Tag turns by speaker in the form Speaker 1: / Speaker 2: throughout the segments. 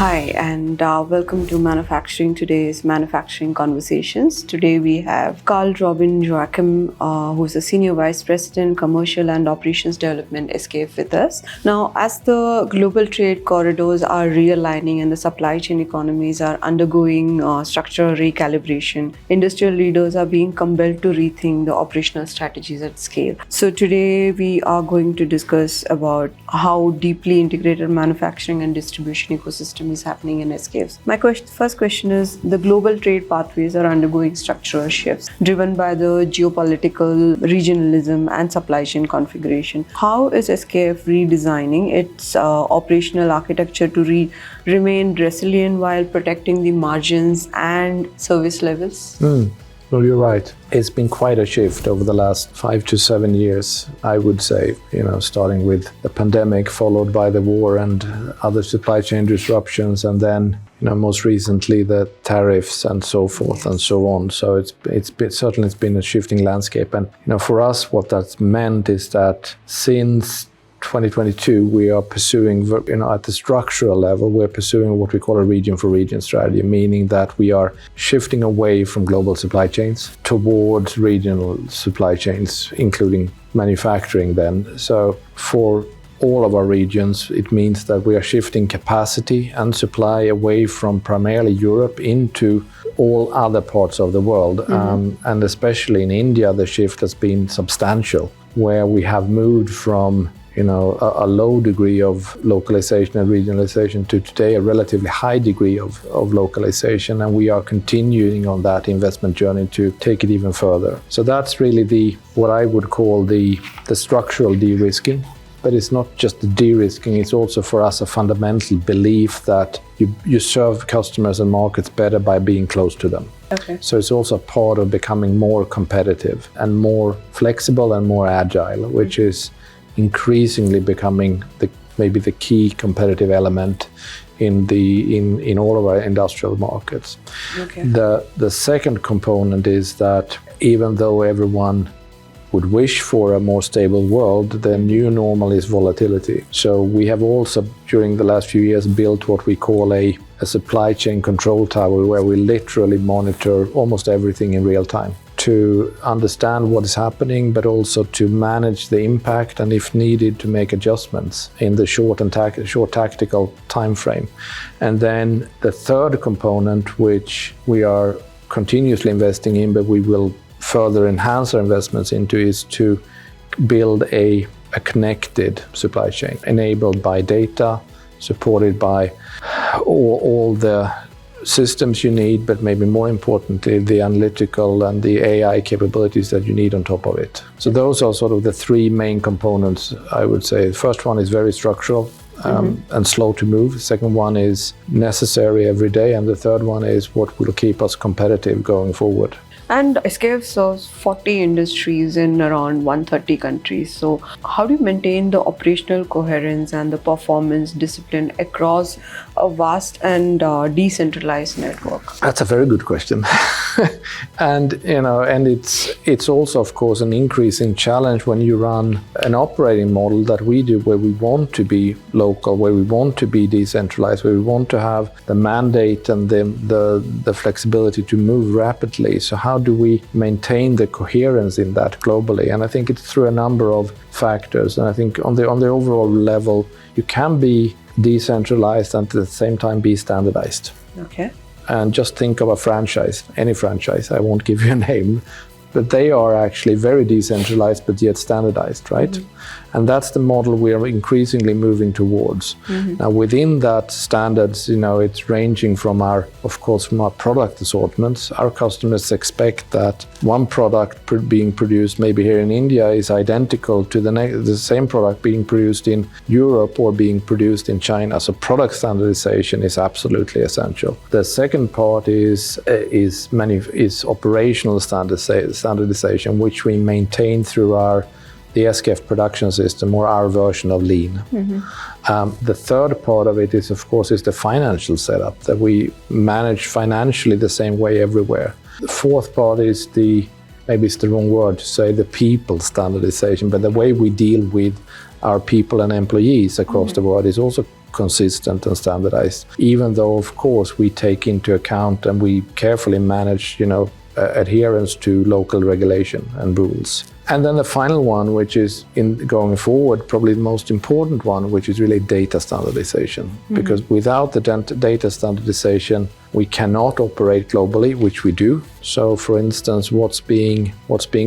Speaker 1: Hi, and welcome to today's Manufacturing Conversations. Today we have Carl Robin Joakim, who's a Senior Vice President, Commercial and Operations Development, SKF, with us. Now, as the global trade corridors are realigning and the supply chain economies are undergoing structural recalibration, industrial leaders are being compelled to rethink the operational strategies at scale. So today we are going to discuss about how deeply integrated manufacturing and distribution ecosystem is happening in SKFs. My first question is, the global trade pathways are undergoing structural shifts driven by the geopolitical regionalism and supply chain configuration. How is SKF redesigning its operational architecture to remain resilient while protecting the margins and service levels?
Speaker 2: Well, you're right. It's been quite a shift over the last 5 to 7 years, I would say, starting with the pandemic, followed by the war and other supply chain disruptions, and then, most recently the tariffs and so forth and so on. So it's been a shifting landscape. And, for us, what that's meant is that since 2022, we are pursuing, at the structural level, we're pursuing what we call a region for region strategy, meaning that we are shifting away from global supply chains towards regional supply chains, including manufacturing then. So for all of our regions, it means that we are shifting capacity and supply away from primarily Europe into all other parts of the world. And especially in India, the shift has been substantial, where we have moved from a low degree of localization and regionalization to today a relatively high degree of localization, and we are continuing on that investment journey to take it even further. So that's really what I would call the structural de-risking. But it's not just the de-risking, it's also for us a fundamental belief that you serve customers and markets better by being close to them.
Speaker 1: Okay.
Speaker 2: So it's also part of becoming more competitive and more flexible and more agile, which is increasingly becoming maybe the key competitive element in all of our industrial markets.
Speaker 1: Okay.
Speaker 2: The second component is that even though everyone would wish for a more stable world, the new normal is volatility. So we have also, during the last few years, built what we call a supply chain control tower, where we literally monitor almost everything in real time to understand what is happening, but also to manage the impact and, if needed, to make adjustments in the short tactical time frame. And then the third component, which we are continuously investing in, but we will further enhance our investments into, is to build a connected supply chain enabled by data, supported by all the systems you need, but maybe more importantly, the analytical and the AI capabilities that you need on top of it. So those are sort of the three main components, I would say. The first one is very structural and slow to move. The second one is necessary every day. And the third one is what will keep us competitive going forward.
Speaker 1: And SKF serves 40 industries in around 130 countries. So how do you maintain the operational coherence and the performance discipline across a vast and decentralized network?
Speaker 2: That's a very good question. and it's also, of course, an increasing challenge when you run an operating model that we do, where we want to be local, where we want to be decentralized, where we want to have the mandate and the flexibility to move rapidly. So how do we maintain the coherence in that globally? And I think it's through a number of factors. And I think on the overall level, you can be decentralized and at the same time be standardized.
Speaker 1: Okay.
Speaker 2: And just think of a franchise, any franchise, I won't give you a name, but they are actually very decentralized but yet standardized, right? And that's the model we are increasingly moving towards. Now, within that standards, it's ranging from our product assortments. Our customers expect that one product being produced maybe here in India is identical to the same product being produced in Europe or being produced in China. So product standardization is absolutely essential. The second part is operational standardization, which we maintain through the SKF production system, or our version of Lean. The third part of it is, of course, the financial setup, that we manage financially the same way everywhere. The fourth part is maybe it's the wrong word to say, the people standardization, but the way we deal with our people and employees across the world is also consistent and standardized, even though, of course, we take into account and we carefully manage, adherence to local regulation and rules. And then the final one, which is going forward, probably the most important one, which is really data standardization. Because without the data standardization, we cannot operate globally, which we do. So, for instance, what's being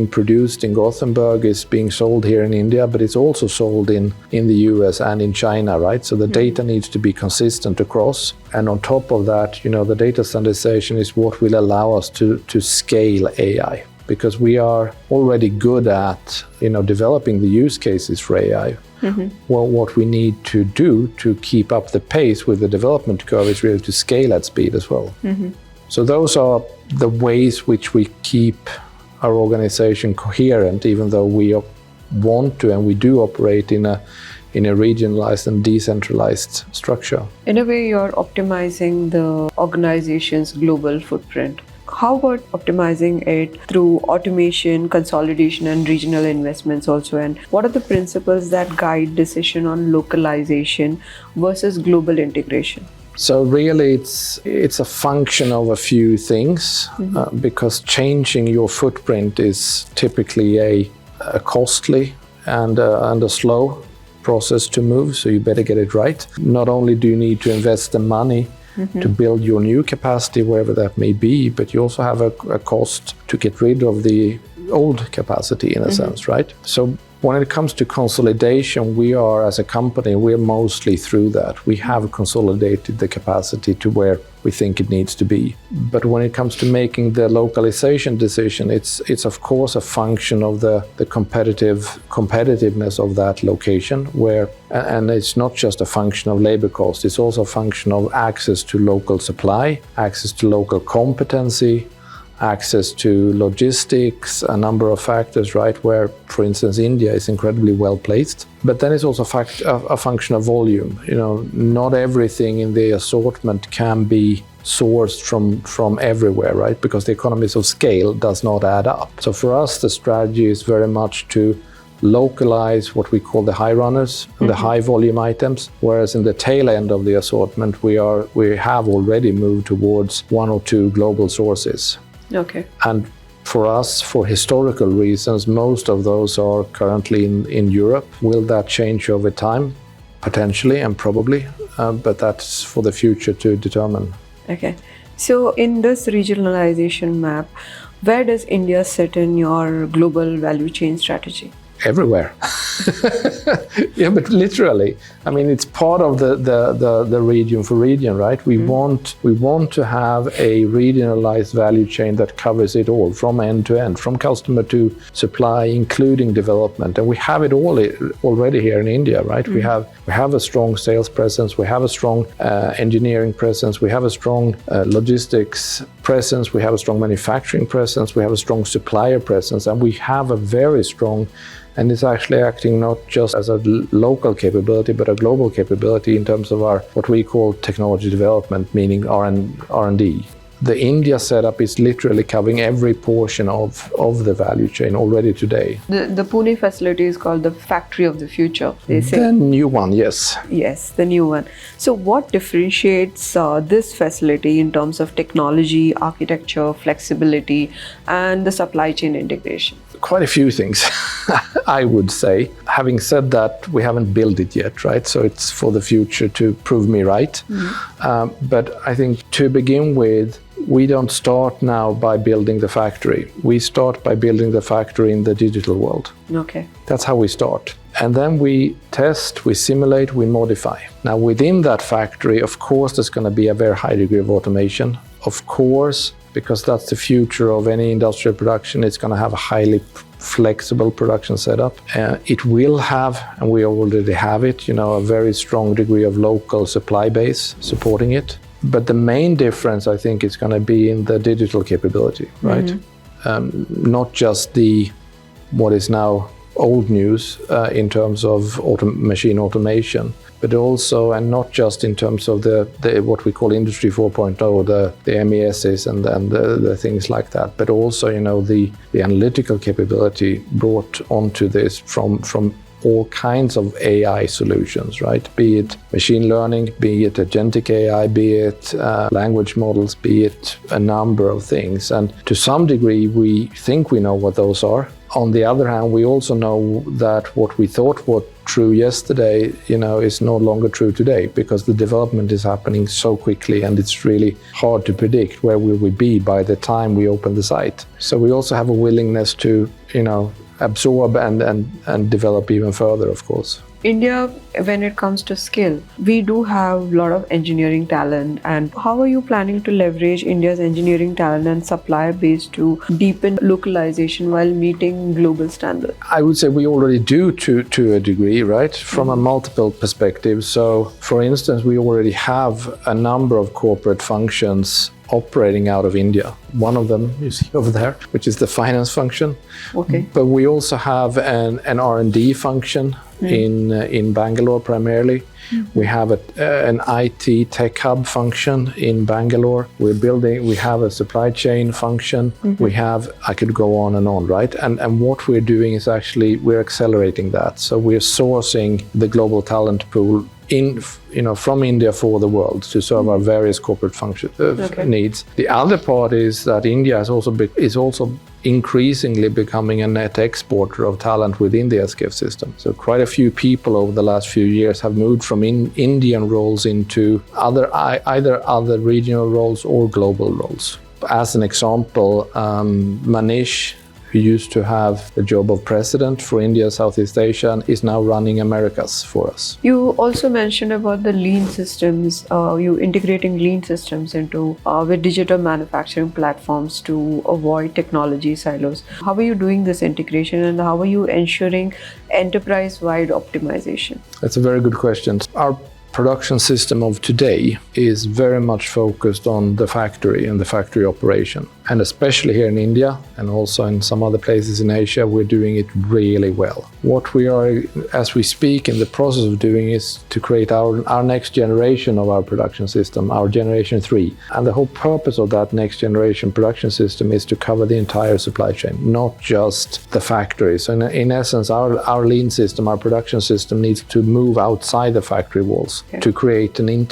Speaker 2: produced in Gothenburg is being sold here in India, but it's also sold in the US and in China, right? So the data needs to be consistent across. And on top of that, the data standardization is what will allow us to scale AI. Because we are already good at, developing the use cases for AI. Well, what we need to do to keep up the pace with the development curve is really to scale at speed as well. So those are the ways which we keep our organization coherent, even though we want to and we do operate in a regionalized and decentralized structure.
Speaker 1: In a way, you're optimizing the organization's global footprint. How about optimizing it through automation, consolidation, and regional investments also? And what are the principles that guide decision on localization versus global integration?
Speaker 2: So really, it's a function of a few things, because changing your footprint is typically a costly and a slow process to move. So you better get it right. Not only do you need to invest the money to build your new capacity, wherever that may be, but you also have a cost to get rid of the old capacity in a sense, right? So when it comes to consolidation, we are, as a company, we're mostly through that. We have consolidated the capacity to where we think it needs to be. But when it comes to making the localization decision, it's of course a function of the competitiveness of that location, and it's not just a function of labor cost, it's also a function of access to local supply, access to local competency, access to logistics, a number of factors, right, where, for instance, India is incredibly well placed. But then it's also a function of volume. Not everything in the assortment can be sourced from everywhere, right, because the economies of scale does not add up. So for us, the strategy is very much to localize what we call the high runners and the high volume items, whereas in the tail end of the assortment, we have already moved towards one or two global sources.
Speaker 1: Okay.
Speaker 2: And for us, for historical reasons, most of those are currently in Europe. Will that change over time? Potentially and probably, but that's for the future to determine.
Speaker 1: Okay. So in this regionalization map, where does India sit in your global value chain strategy?
Speaker 2: Everywhere. Yeah, but literally, I mean, it's part of the region for region, right? We want to have a regionalized value chain that covers it all, from end to end, from customer to supply, including development, and we have it all already here in India, right? We have a strong sales presence, we have a strong engineering presence, we have a strong logistics presence, we have a strong manufacturing presence, we have a strong supplier presence, and we have a very strong. And it's actually acting not just as a local capability, but a global capability in terms of our what we call technology development, meaning R&D. The India setup is literally covering every portion of the value chain already today.
Speaker 1: The Pune facility is called the factory of the future, they say.
Speaker 2: The new one, yes.
Speaker 1: Yes, the new one. So what differentiates this facility in terms of technology, architecture, flexibility, and the supply chain integration?
Speaker 2: Quite a few things, I would say. Having said that, we haven't built it yet, right? So it's for the future to prove me right. But I think to begin with, we don't start now by building the factory. We start by building the factory in the digital world.
Speaker 1: Okay.
Speaker 2: That's how we start. And then we test, we simulate, we modify. Now, within that factory, of course, there's going to be a very high degree of automation. Of course, because that's the future of any industrial production, it's going to have a highly flexible production setup. It will have, and we already have it, a very strong degree of local supply base supporting it. But the main difference, I think, is going to be in the digital capability, right? Not just what is now old news in terms of machine automation, but also, and not just in terms of the what we call Industry 4.0, the MESs and the things like that, but also, the analytical capability brought onto this from all kinds of AI solutions, right? Be it machine learning, be it agentic AI, be it language models, be it a number of things. And to some degree, we think we know what those are. On the other hand, we also know that what we thought was true yesterday, is no longer true today, because the development is happening so quickly, and it's really hard to predict where will we be by the time we open the site. So we also have a willingness to, absorb and develop even further, of course.
Speaker 1: India, when it comes to skill, we do have a lot of engineering talent. And how are you planning to leverage India's engineering talent and supplier base to deepen localization while meeting global standards?
Speaker 2: I would say we already do to a degree, right? From a multiple perspective. So, for instance, we already have a number of corporate functions operating out of India. One of them you see over there, which is the finance function.
Speaker 1: Okay.
Speaker 2: But we also have an R&D function in Bangalore primarily. We have an IT tech hub function in Bangalore. We have a supply chain function. We have, I could go on and on, right? And what we're doing is actually, we're accelerating that. So we're sourcing the global talent pool from India for the world to serve our various corporate function needs. The other part is that India is also increasingly becoming a net exporter of talent within the SKF system. So quite a few people over the last few years have moved from Indian roles into either other regional roles or global roles. As an example, Manish, who used to have the job of president for India, Southeast Asia, is now running Americas for us.
Speaker 1: You also mentioned about the lean systems, you integrating lean systems into with digital manufacturing platforms to avoid technology silos. How are you doing this integration, and how are you ensuring enterprise-wide optimization?
Speaker 2: That's a very good question. Our production system of today is very much focused on the factory and the factory operation. And especially here in India and also in some other places in Asia, we're doing it really well. What we are, as we speak, in the process of doing is to create our next generation of our production system, our generation 3. And the whole purpose of that next generation production system is to cover the entire supply chain, not just the factory. So in essence, our lean system, our production system needs to move outside the factory walls to create an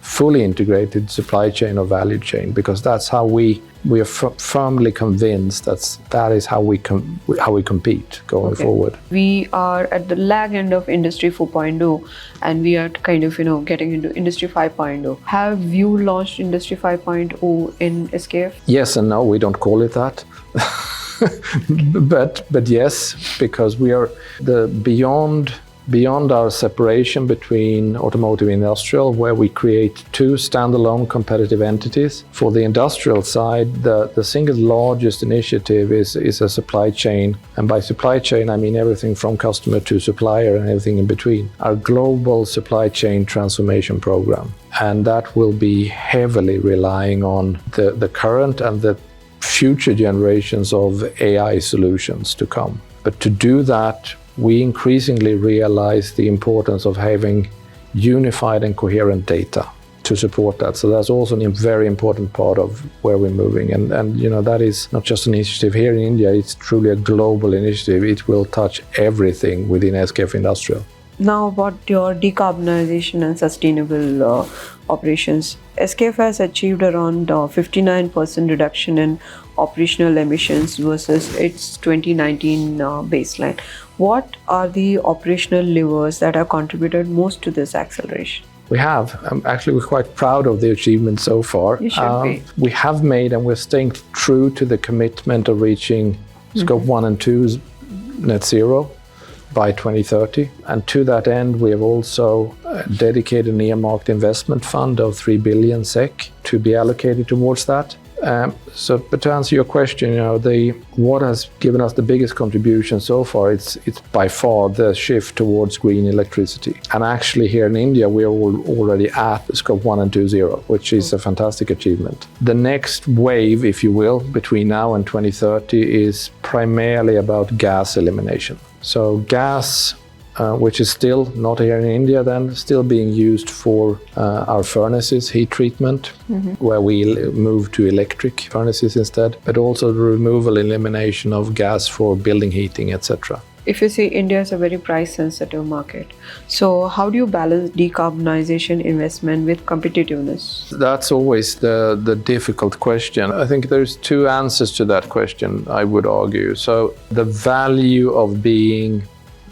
Speaker 2: fully integrated supply chain or value chain, because that's how we are firmly convinced that is how we compete going forward. We
Speaker 1: are at the lag end of Industry 4.0, and we are kind of getting into Industry 5.0. Have you launched Industry 5.0 in SKF?
Speaker 2: Yes and no, we don't call it that. but yes, because we are beyond our separation between automotive and industrial, where we create two standalone competitive entities. For the industrial side, the single largest initiative is a supply chain. And by supply chain, I mean everything from customer to supplier and everything in between. Our global supply chain transformation program. And that will be heavily relying on the current and the future generations of AI solutions to come. But to do that, we increasingly realize the importance of having unified and coherent data to support that. So that's also a very important part of where we're moving. And that is not just an initiative here in India, it's truly a global initiative. It will touch everything within SKF Industrial.
Speaker 1: Now about your decarbonization and sustainable operations. SKF has achieved around 59% reduction in operational emissions versus its 2019 baseline. What are the operational levers that have contributed most to this acceleration?
Speaker 2: We have. Actually, we're quite proud of the achievement so far.
Speaker 1: You should be.
Speaker 2: We have made, and we're staying true to the commitment of reaching Scope 1 and 2 net zero by 2030. And to that end, we have also dedicated an earmarked investment fund of 3 billion SEK to be allocated towards that. But to answer your question, what has given us the biggest contribution so far, it's by far the shift towards green electricity. And actually here in India, we are already at Scope 1 and 2 zero, which is a fantastic achievement. The next wave, if you will, between now and 2030 is primarily about gas elimination. So gas, which is still not here in India then, still being used for our furnaces, heat treatment, where we move to electric furnaces instead, but also the removal, elimination of gas for building heating, etc.
Speaker 1: if you say India is a very price sensitive market, so how do you balance decarbonization investment with competitiveness?
Speaker 2: That's always the difficult question. I think there's two answers to that question, I would argue. So the value of being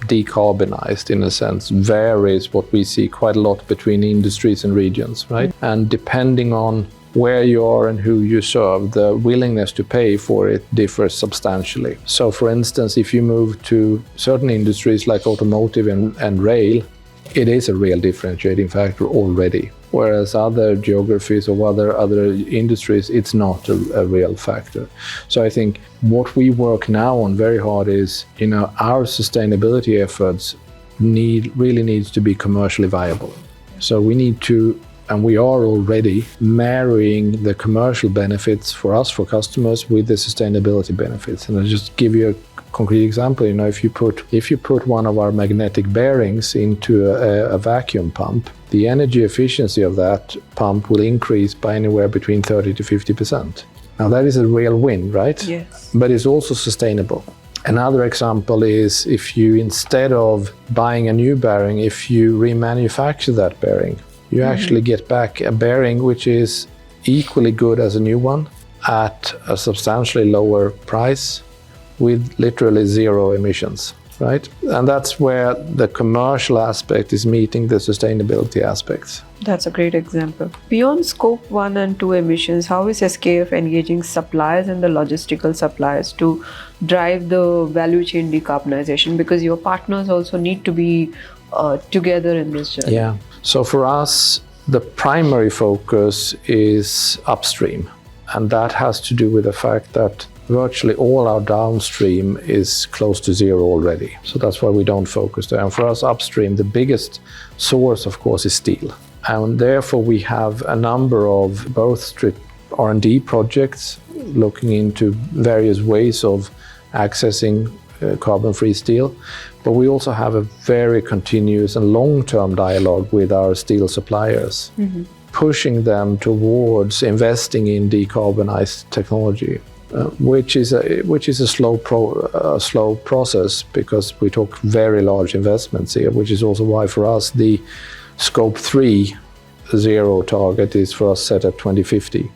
Speaker 2: decarbonized, in a sense, varies what we see quite a lot between industries and regions, right? And depending on where you are and who you serve, the willingness to pay for it differs substantially. So for instance, if you move to certain industries like automotive and rail, it is a real differentiating factor already. Whereas other geographies or other industries, it's not a real factor. So I think what we work now on very hard is, our sustainability efforts really needs to be commercially viable. So we need to, and we are already marrying the commercial benefits for us, for customers, with the sustainability benefits. And I'll just give you a concrete example. If you put one of our magnetic bearings into a vacuum pump, the energy efficiency of that pump will increase by anywhere between 30 to 50%. Now that is a real win, right?
Speaker 1: Yes.
Speaker 2: But it's also sustainable. Another example is if you, instead of buying a new bearing, if you remanufacture that bearing, you actually get back a bearing which is equally good as a new one at a substantially lower price with literally zero emissions, right? And that's where the commercial aspect is meeting the sustainability aspects.
Speaker 1: That's a great example. Beyond scope 1 and 2 emissions, how is SKF engaging suppliers and the logistical suppliers to drive the value chain decarbonization? Because your partners also need to be together in this journey.
Speaker 2: Yeah. So for us, the primary focus is upstream. And that has to do with the fact that virtually all our downstream is close to zero already. So that's why we don't focus there. And for us upstream, the biggest source, of course, is steel. And therefore we have a number of both strict R&D projects looking into various ways of accessing carbon-free steel. But we also have a very continuous and long-term dialogue with our steel suppliers, pushing them towards investing in decarbonized technology. Which is a slow process, because we talk very large investments here, which is also why for us the scope 3 zero target is for us set at 2050.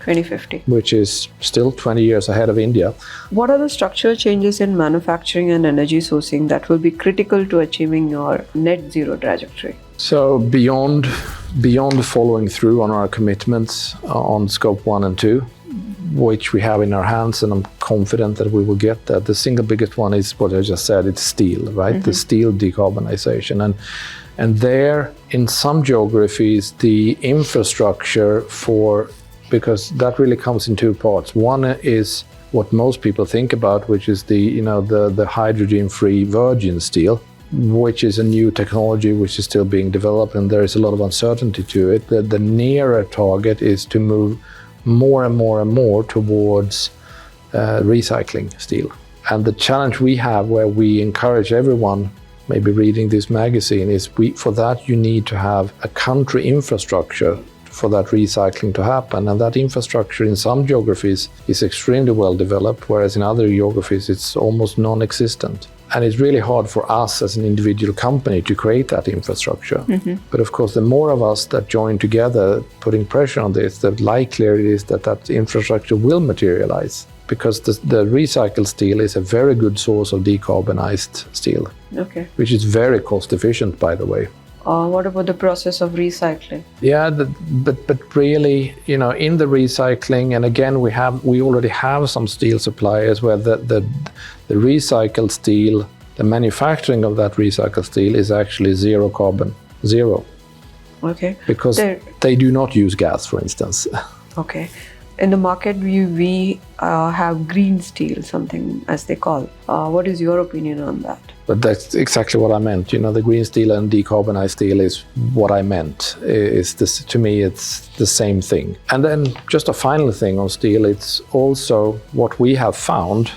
Speaker 1: 2050.
Speaker 2: Which is still 20 years ahead of India.
Speaker 1: What are the structural changes in manufacturing and energy sourcing that will be critical to achieving your net zero trajectory?
Speaker 2: So beyond following through on our commitments on scope 1 and 2, which we have in our hands, and I'm confident that we will get that. The single biggest one is what I just said, it's steel, right? The steel decarbonization. And there, in some geographies, the infrastructure because that really comes in two parts. One is what most people think about, which is the hydrogen-free virgin steel, which is a new technology which is still being developed, and there is a lot of uncertainty to it. The nearer target is to move more and more towards recycling steel. And the challenge we have, where we encourage everyone maybe reading this magazine, is for that you need to have a country infrastructure for that recycling to happen. And that infrastructure in some geographies is extremely well developed, whereas in other geographies it's almost non-existent. And it's really hard for us as an individual company to create that infrastructure. But of course, the more of us that join together, putting pressure on this, the likelier it is that infrastructure will materialize. Because the recycled steel is a very good source of decarbonized steel, which is very cost efficient, by the way.
Speaker 1: What about the process of recycling?
Speaker 2: Yeah, but really, in the recycling, and again, we already have some steel suppliers where the recycled steel, the manufacturing of that recycled steel is actually zero carbon, zero.
Speaker 1: Okay.
Speaker 2: Because they do not use gas, for instance.
Speaker 1: Okay. In the market, we have green steel, something as they call. What is your opinion on that?
Speaker 2: But that's exactly what I meant. The green steel and decarbonized steel is what I meant. To me, it's the same thing. And then just a final thing on steel, it's also what we have found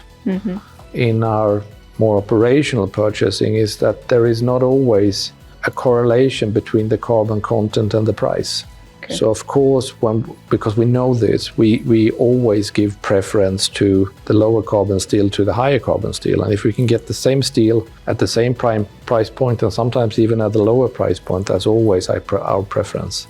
Speaker 2: in our more operational purchasing is that there is not always a correlation between the carbon content and the price.
Speaker 1: Okay.
Speaker 2: So of course, because we know this, we always give preference to the lower carbon steel to the higher carbon steel. And if we can get the same steel at the same price point, and sometimes even at the lower price point, that's always our preference.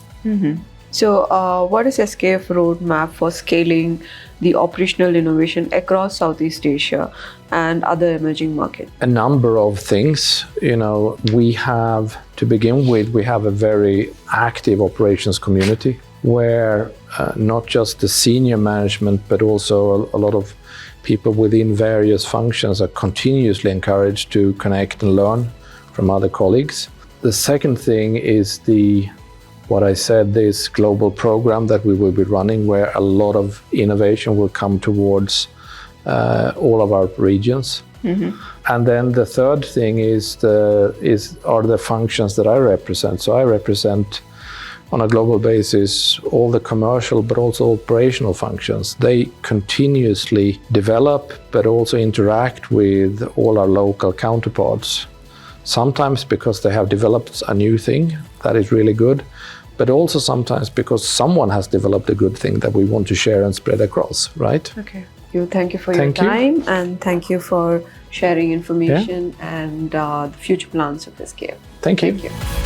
Speaker 1: So what is SKF roadmap for scaling the operational innovation across Southeast Asia and other emerging markets?
Speaker 2: A number of things. We have, to begin with, we have a very active operations community where not just the senior management, but also a lot of people within various functions are continuously encouraged to connect and learn from other colleagues. The second thing is this global program that we will be running, where a lot of innovation will come towards all of our regions. And then the third thing are the functions that I represent. So I represent on a global basis all the commercial but also operational functions. They continuously develop but also interact with all our local counterparts. Sometimes because they have developed a new thing that is really good, but also sometimes because someone has developed a good thing that we want to share and spread across, right?
Speaker 1: Okay. Thank you for your time, and thank you for sharing information and the future plans of SKF.
Speaker 2: Thank you.
Speaker 1: Thank you.